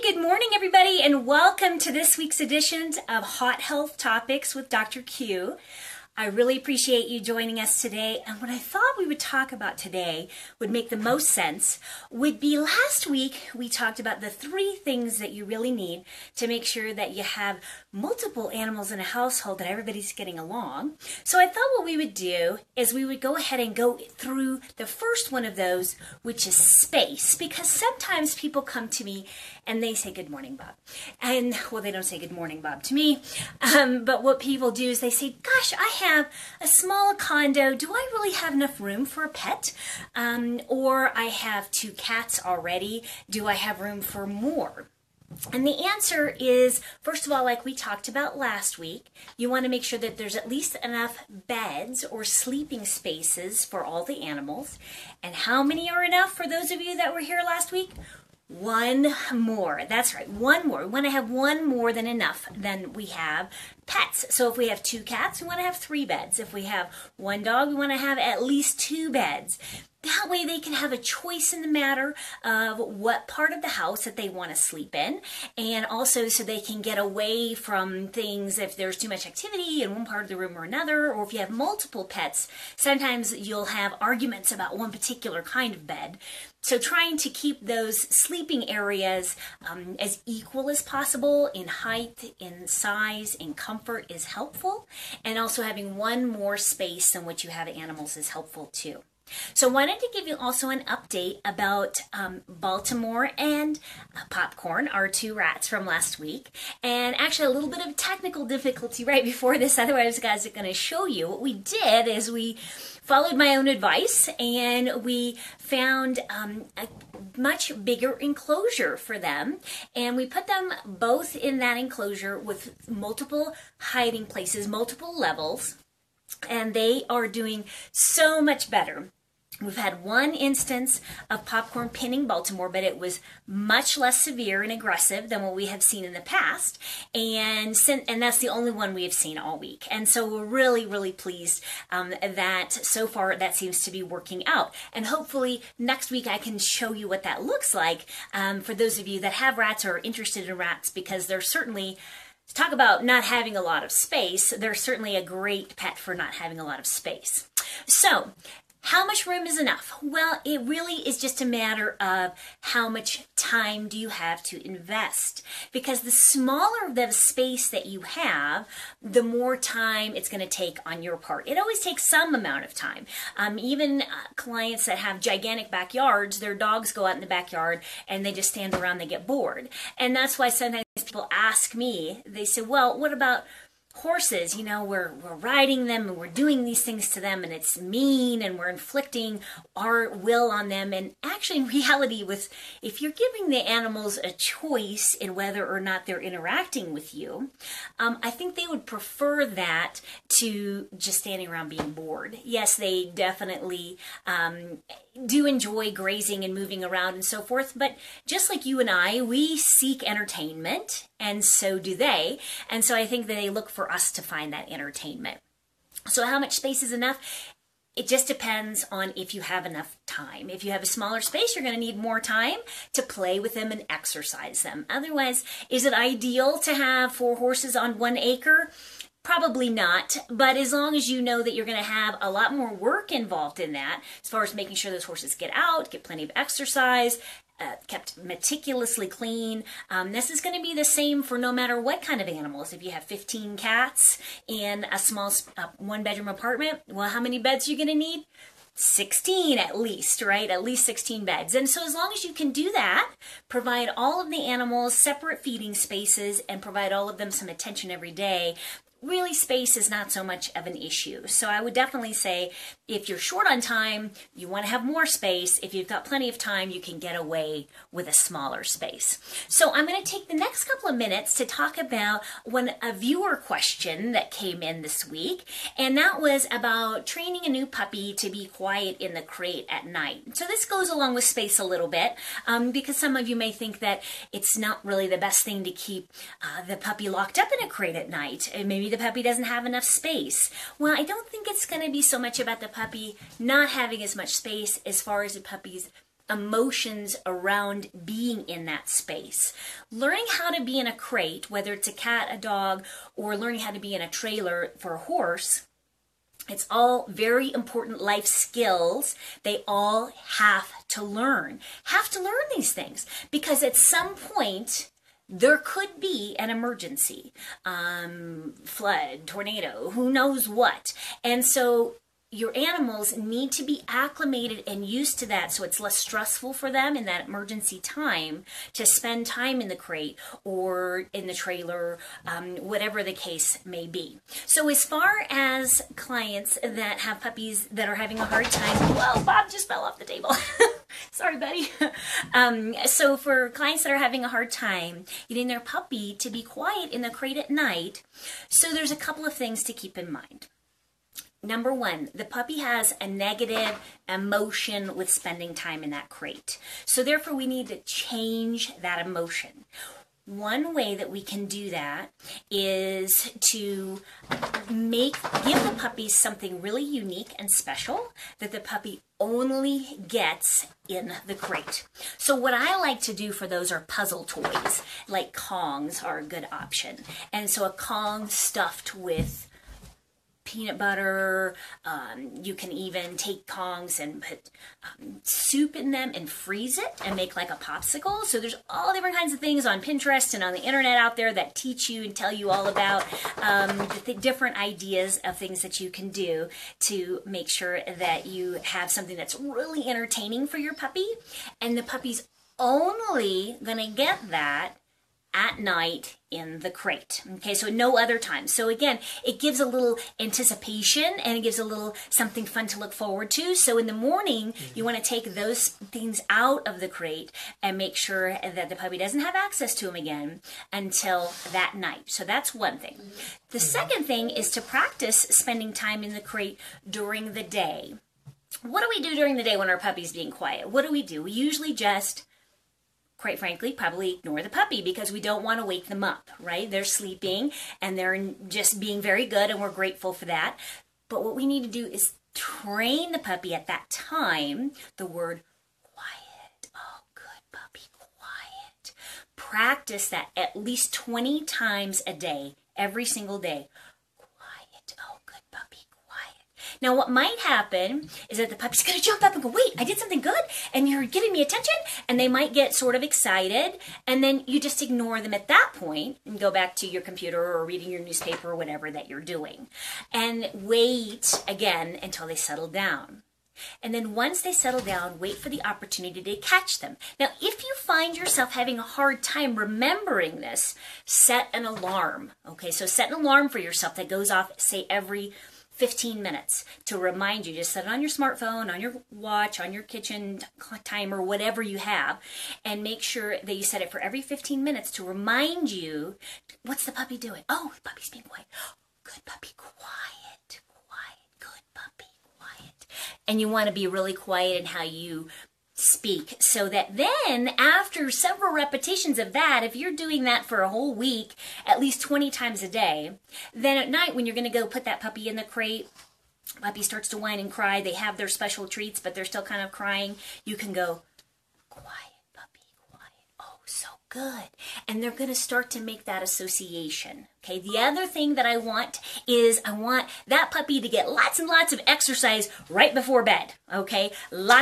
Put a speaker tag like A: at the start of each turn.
A: Good morning, everybody, and welcome to this week's edition of Hot Health Topics with Dr. Q. I really appreciate you joining us today, and what I thought we would talk about today would make the most sense would be last week we talked about the 3 things that you really need to make sure that you have multiple animals in a household, that everybody's getting along. So I thought what we would do is we would go ahead and go through the first one of those, which is space, because sometimes people come to me and they say, "Good morning, Bob." And, well, they don't say "Good morning, Bob" to me, but what people do is they say, "Gosh, I have a small condo. Do I really have enough room for a pet? Or I have 2 cats already. Do I have room for more?" And the answer is, first of all, like we talked about last week, you want to make sure that there's at least enough beds or sleeping spaces for all the animals. And how many are enough for those of you that were here last week? 1 more. That's right, 1 more. We want to have 1 more than enough than we have pets. So if we have 2 cats, we want to have 3 beds. If we have 1 dog, we want to have at least 2 beds. That way they can have a choice in the matter of what part of the house that they want to sleep in, and also so they can get away from things if there's too much activity in one part of the room or another, or if you have multiple pets, sometimes you'll have arguments about one particular kind of bed. So trying to keep those sleeping areas as equal as possible in height, in size, in comfort is helpful, and also having 1 more space than what you have animals is helpful too. So I wanted to give you also an update about Baltimore and Popcorn, our 2 rats from last week. And actually a little bit of technical difficulty right before this, otherwise guys are going to show you. What we did is we followed my own advice and we found a much bigger enclosure for them, and we put them both in that enclosure with multiple hiding places, multiple levels, and they are doing so much better. We've had 1 instance of Popcorn pinning Baltimore, but it was much less severe and aggressive than what we have seen in the past. And that's the only one we have seen all week. And so we're really, really pleased that so far that seems to be working out. And hopefully next week I can show you what that looks like for those of you that have rats or are interested in rats, because they're certainly, talk about not having a lot of space, they're certainly a great pet for not having a lot of space. So, how much room is enough? Well, it really is just a matter of how much time do you have to invest. Because the smaller the space that you have, the more time it's going to take on your part. It always takes some amount of time. Even clients that have gigantic backyards, their dogs go out in the backyard and they just stand around, they get bored. And that's why sometimes people ask me, they say, "Well, what about horses? You know, we're riding them and we're doing these things to them and it's mean and we're inflicting our will on them." And actually, in reality, if you're giving the animals a choice in whether or not they're interacting with you, I think they would prefer that to just standing around being bored. Yes, they definitely do enjoy grazing and moving around and so forth, but just like you and I, we seek entertainment, and so do they. And so I think that they look for us to find that entertainment. So how much space is enough? It just depends on if you have enough time. If you have a smaller space, you're going to need more time to play with them and exercise them. Otherwise, is it ideal to have 4 horses on 1 acre? Probably not, but as long as you know that you're going to have a lot more work involved in that, as far as making sure those horses get out, get plenty of exercise, kept meticulously clean. This is going to be the same for no matter what kind of animals. If you have 15 cats in a small 1-bedroom apartment, well, how many beds are you going to need? 16 at least, right? At least 16 beds. And so as long as you can do that, provide all of the animals separate feeding spaces and provide all of them some attention every day, really space is not so much of an issue. So I would definitely say if you're short on time, you want to have more space. If you've got plenty of time, you can get away with a smaller space. So I'm going to take the next couple of minutes to talk about a viewer question that came in this week, and that was about training a new puppy to be quiet in the crate at night. So this goes along with space a little bit, because some of you may think that it's not really the best thing to keep the puppy locked up in a crate at night. And maybe the puppy doesn't have enough space. Well, I don't think it's going to be so much about the puppy not having as much space as far as the puppy's emotions around being in that space. Learning how to be in a crate, whether it's a cat, a dog, or learning how to be in a trailer for a horse, it's all very important life skills they all have to learn. Have to learn these things because at some point there could be an emergency, flood, tornado, who knows what. And so your animals need to be acclimated and used to that so it's less stressful for them in that emergency time to spend time in the crate or in the trailer, whatever the case may be. So as far as clients that have puppies that are having a hard time, whoa, Bob just fell off the table. Sorry, buddy. So for clients that are having a hard time getting their puppy to be quiet in the crate at night, so there's a couple of things to keep in mind. Number one, the puppy has a negative emotion with spending time in that crate. So therefore, we need to change that emotion. One way that we can do that is to give the puppy something really unique and special that the puppy only gets in the crate. So what I like to do for those are puzzle toys, like Kongs are a good option. And so a Kong stuffed with peanut butter. You can even take Kongs and put soup in them and freeze it and make like a popsicle. So there's all different kinds of things on Pinterest and on the internet out there that teach you and tell you all about the different ideas of things that you can do to make sure that you have something that's really entertaining for your puppy. And the puppy's only going to get that at night in the crate. Okay, so no other time. So again, it gives a little anticipation and it gives a little something fun to look forward to. So in the morning, you want to take those things out of the crate and make sure that the puppy doesn't have access to them again until that night. So that's one thing. The second thing is to practice spending time in the crate during the day. What do we do during the day when our puppy's being quiet? What do? We usually just, quite frankly, probably ignore the puppy because we don't want to wake them up, right? They're sleeping and they're just being very good and we're grateful for that. But what we need to do is train the puppy at that time, the word quiet. Oh, good puppy, quiet. Practice that at least 20 times a day, every single day. Quiet. Oh, good puppy, quiet. Now, what might happen is that the puppy's going to jump up and go, wait, I did something good, and you're giving me attention, and they might get sort of excited, and then you just ignore them at that point and go back to your computer or reading your newspaper or whatever that you're doing, and wait again until they settle down. And then once they settle down, wait for the opportunity to catch them. Now, if you find yourself having a hard time remembering this, set an alarm. Okay, so set an alarm for yourself that goes off, say, every 15 minutes to remind you. Just set it on your smartphone, on your watch, on your kitchen timer, whatever you have, and make sure that you set it for every 15 minutes to remind you, what's the puppy doing? Oh, the puppy's being quiet. Good puppy, quiet, quiet, good puppy, quiet. And you want to be really quiet in how you speak, so that then after several repetitions of that, if you're doing that for a whole week, at least 20 times a day, then at night when you're going to go put that puppy in the crate, puppy starts to whine and cry, they have their special treats, but they're still kind of crying, you can go, quiet, puppy, quiet. Oh, so good. And they're going to start to make that association. Okay, the other thing that I want is I want that puppy to get lots and lots of exercise right before bed. Okay, lots